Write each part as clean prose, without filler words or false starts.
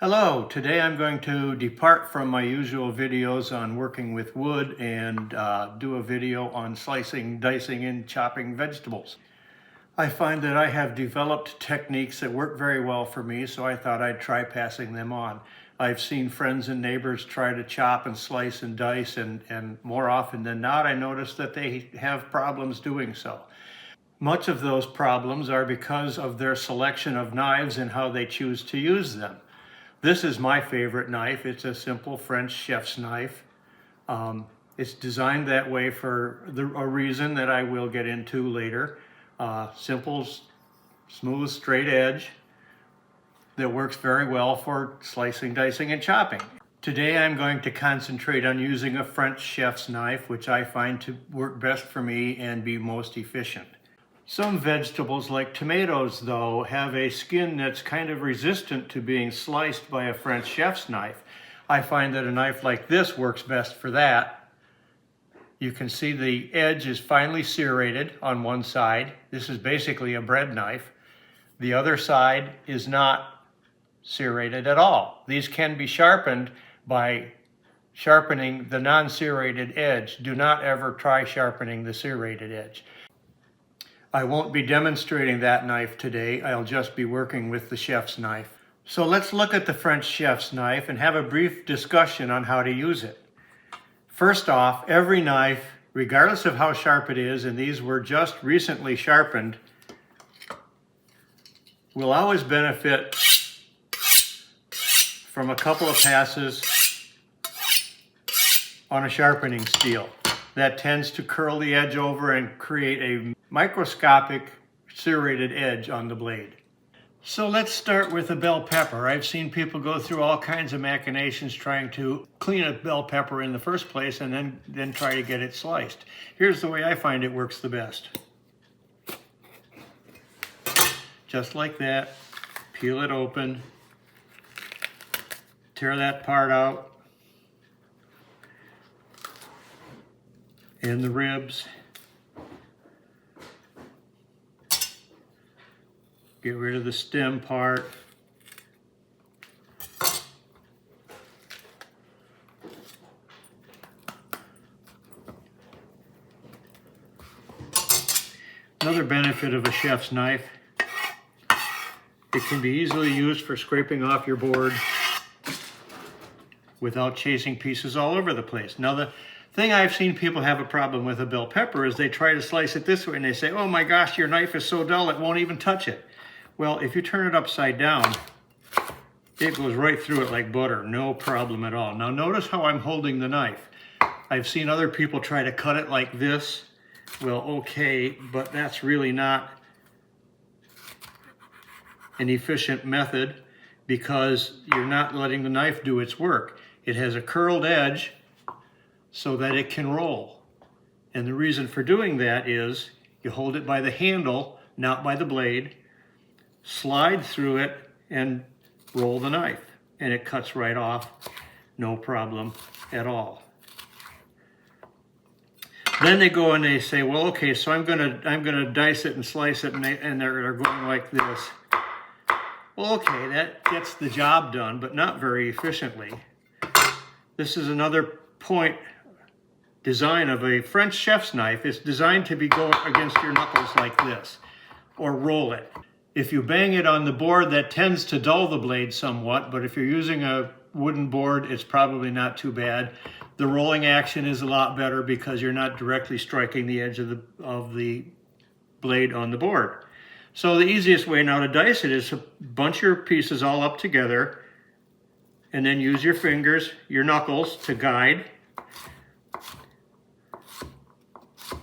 Hello, today I'm going to depart from my usual videos on working with wood and do a video on slicing, dicing, and chopping vegetables. I find that I have developed techniques that work very well for me, so I thought I'd try passing them on. I've seen friends and neighbors try to chop and slice and dice, and more often than not, I notice that they have problems doing so. Much of those problems are because of their selection of knives and how they choose to use them. This is my favorite knife. It's a simple French chef's knife. It's designed that way for a reason that I will get into later. Simple, smooth, straight edge that works very well for slicing, dicing, and chopping. Today I'm going to concentrate on using a French chef's knife, which I find to work best for me and be most efficient. Some vegetables, like tomatoes, though, have a skin that's kind of resistant to being sliced by a French chef's knife. I find that a knife like this works best for that. You can see the edge is finely serrated on one side. This is basically a bread knife. The other side is not serrated at all. These can be sharpened by sharpening the non-serrated edge. Do not ever try sharpening the serrated edge. I won't be demonstrating that knife today. I'll just be working with the chef's knife. So let's look at the French chef's knife and have a brief discussion on how to use it. First off, every knife, regardless of how sharp it is, and these were just recently sharpened, will always benefit from a couple of passes on a sharpening steel. That tends to curl the edge over and create a microscopic serrated edge on the blade. So let's start with a bell pepper. I've seen people go through all kinds of machinations trying to clean a bell pepper in the first place and then try to get it sliced. Here's the way I find it works the best. Just like that, peel it open, tear that part out, and the ribs. Get rid of the stem part. Another benefit of a chef's knife, it can be easily used for scraping off your board without chasing pieces all over the place. Now, the thing I've seen people have a problem with a bell pepper is they try to slice it this way and they say, oh my gosh, your knife is so dull it won't even touch it. Well, if you turn it upside down, it goes right through it like butter, no problem at all. Now notice how I'm holding the knife. I've seen other people try to cut it like this. Well, okay, but that's really not an efficient method because you're not letting the knife do its work. It has a curled edge so that it can roll. And the reason for doing that is you hold it by the handle, not by the blade, slide through it and roll the knife, and it cuts right off, no problem at all. Then they go and they say, well, okay, so I'm gonna dice it and slice it, and they're going like this. Well, okay, that gets the job done, but not very efficiently. This is another point design of a French chef's knife. It's designed to be going against your knuckles like this, or roll it. If you bang it on the board, that tends to dull the blade somewhat, but if you're using a wooden board, it's probably not too bad. The rolling action is a lot better because you're not directly striking the edge of the blade on the board. So the easiest way now to dice it is to bunch your pieces all up together and then use your fingers, your knuckles, to guide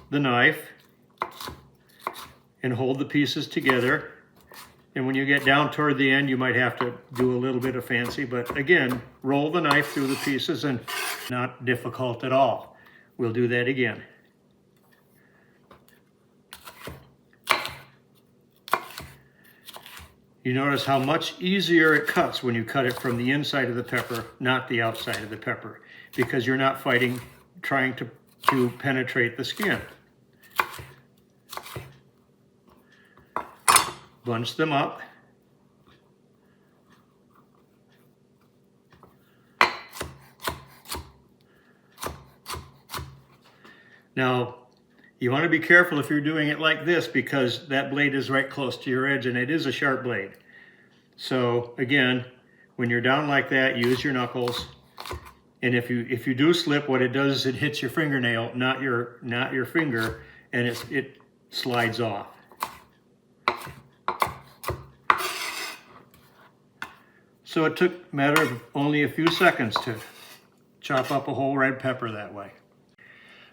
the knife and hold the pieces together. And when you get down toward the end, you might have to do a little bit of fancy, but again, roll the knife through the pieces and not difficult at all. We'll do that again. You notice how much easier it cuts when you cut it from the inside of the pepper, not the outside of the pepper, because you're not trying to penetrate the skin. Bunch them up Now, you want to be careful if you're doing it like this because that blade is right close to your edge and it is a sharp blade. So again, when you're down like that, use your knuckles. And if you do slip, what it does is it hits your fingernail, not your finger, and it slides off. So it took a matter of only a few seconds to chop up a whole red pepper that way.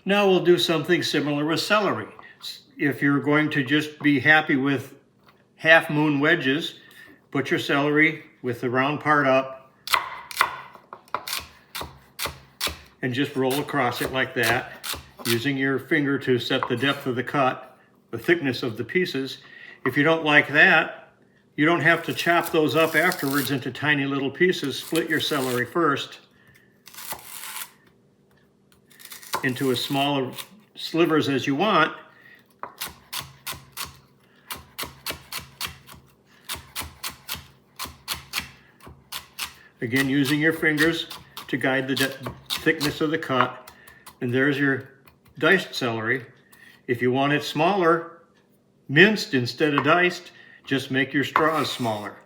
Now we'll do something similar with celery. If you're going to just be happy with half moon wedges, put your celery with the round part up and just roll across it like that, using your finger to set the depth of the cut, the thickness of the pieces. If you don't like that, you don't have to chop those up afterwards into tiny little pieces. Split your celery first into as small slivers as you want. Again, using your fingers to guide the thickness of the cut. And there's your diced celery. If you want it smaller, minced instead of diced, just make your straws smaller.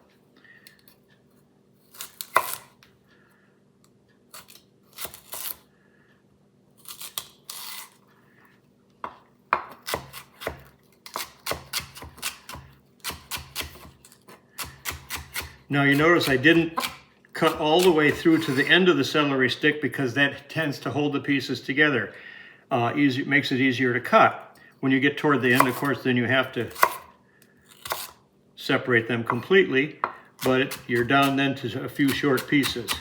Now you notice I didn't cut all the way through to the end of the celery stick because that tends to hold the pieces together. It makes it easier to cut. When you get toward the end, of course, then you have to separate them completely, but you're down then to a few short pieces.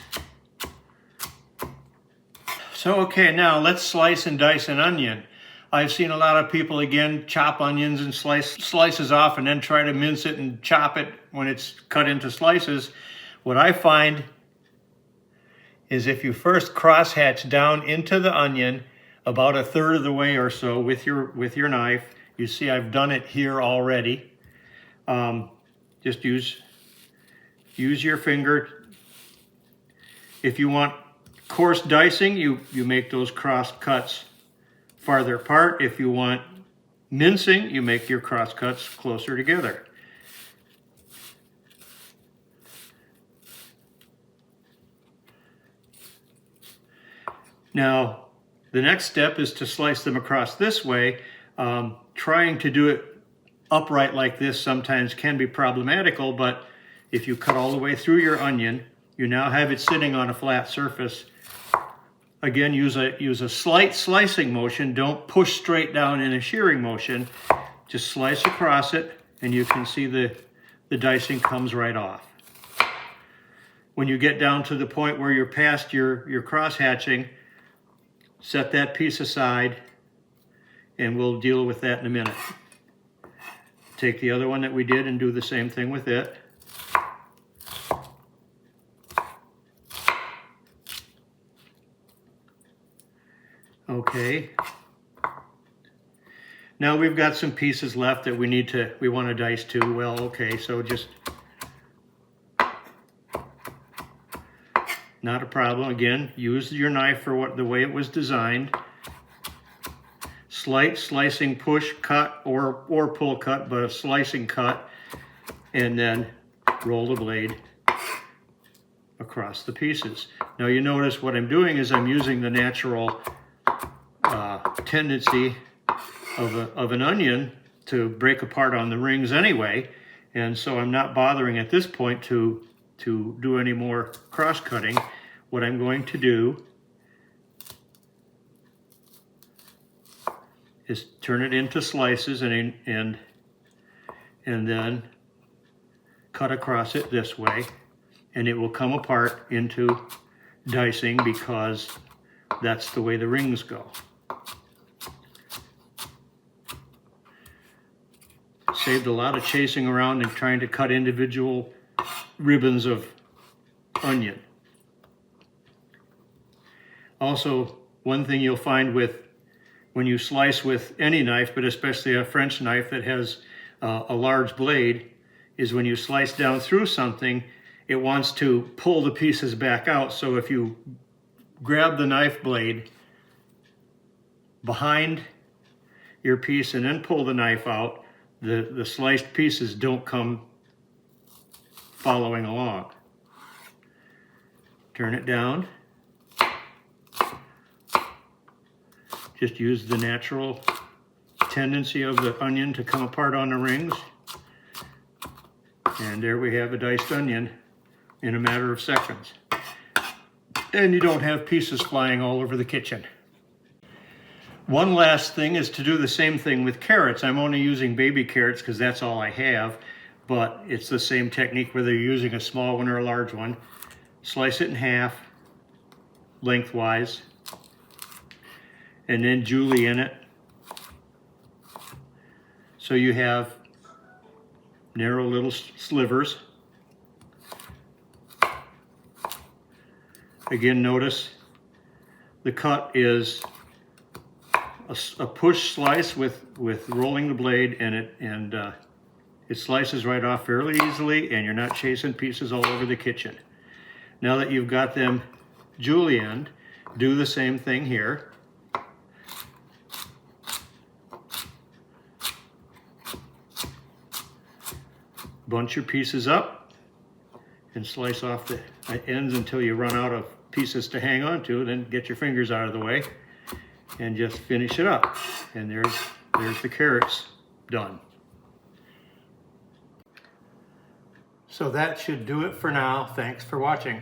So okay, now let's slice and dice an onion. I've seen a lot of people, again, chop onions and slices off and then try to mince it and chop it when it's cut into slices. What I find is if you first crosshatch down into the onion about a third of the way or so with your knife, you see I've done it here already. Just use your finger. If you want coarse dicing, you make those cross cuts farther apart. If you want mincing, you make your cross cuts closer together. Now, the next step is to slice them across this way. Trying to do it upright like this sometimes can be problematical, but if you cut all the way through your onion, you now have it sitting on a flat surface. Again, use a slight slicing motion. Don't push straight down in a shearing motion. Just slice across it, and you can see the dicing comes right off. When you get down to the point where you're past your cross hatching, set that piece aside, and we'll deal with that in a minute. Take the other one that we did and do the same thing with it. Okay. Now we've got some pieces left that we want to dice too. Well, okay, so just not a problem. Again, use your knife for the way it was designed. Slight slicing push cut or pull cut, but a slicing cut, and then roll the blade across the pieces. Now you notice what I'm doing is I'm using the natural tendency of an onion to break apart on the rings anyway, and so I'm not bothering at this point to do any more cross cutting. What I'm going to do is turn it into slices and then cut across it this way, and it will come apart into dicing because that's the way the rings go. Saved a lot of chasing around and trying to cut individual ribbons of onion. Also, one thing you'll find when you slice with any knife, but especially a French knife that has a large blade, is when you slice down through something, it wants to pull the pieces back out. So if you grab the knife blade behind your piece and then pull the knife out, the sliced pieces don't come following along. Turn it down. Just use the natural tendency of the onion to come apart on the rings. And there we have a diced onion in a matter of seconds. And you don't have pieces flying all over the kitchen. One last thing is to do the same thing with carrots. I'm only using baby carrots because that's all I have, but it's the same technique whether you're using a small one or a large one. Slice it in half, lengthwise, and then julienne it. So you have narrow little slivers. Again, notice the cut is a push slice with rolling the blade, and it slices right off fairly easily, and you're not chasing pieces all over the kitchen. Now that you've got them julienned, do the same thing here. Bunch your pieces up and slice off the ends until you run out of pieces to hang on to. Then get your fingers out of the way and just finish it up. And there's the carrots done. So that should do it for now. Thanks for watching.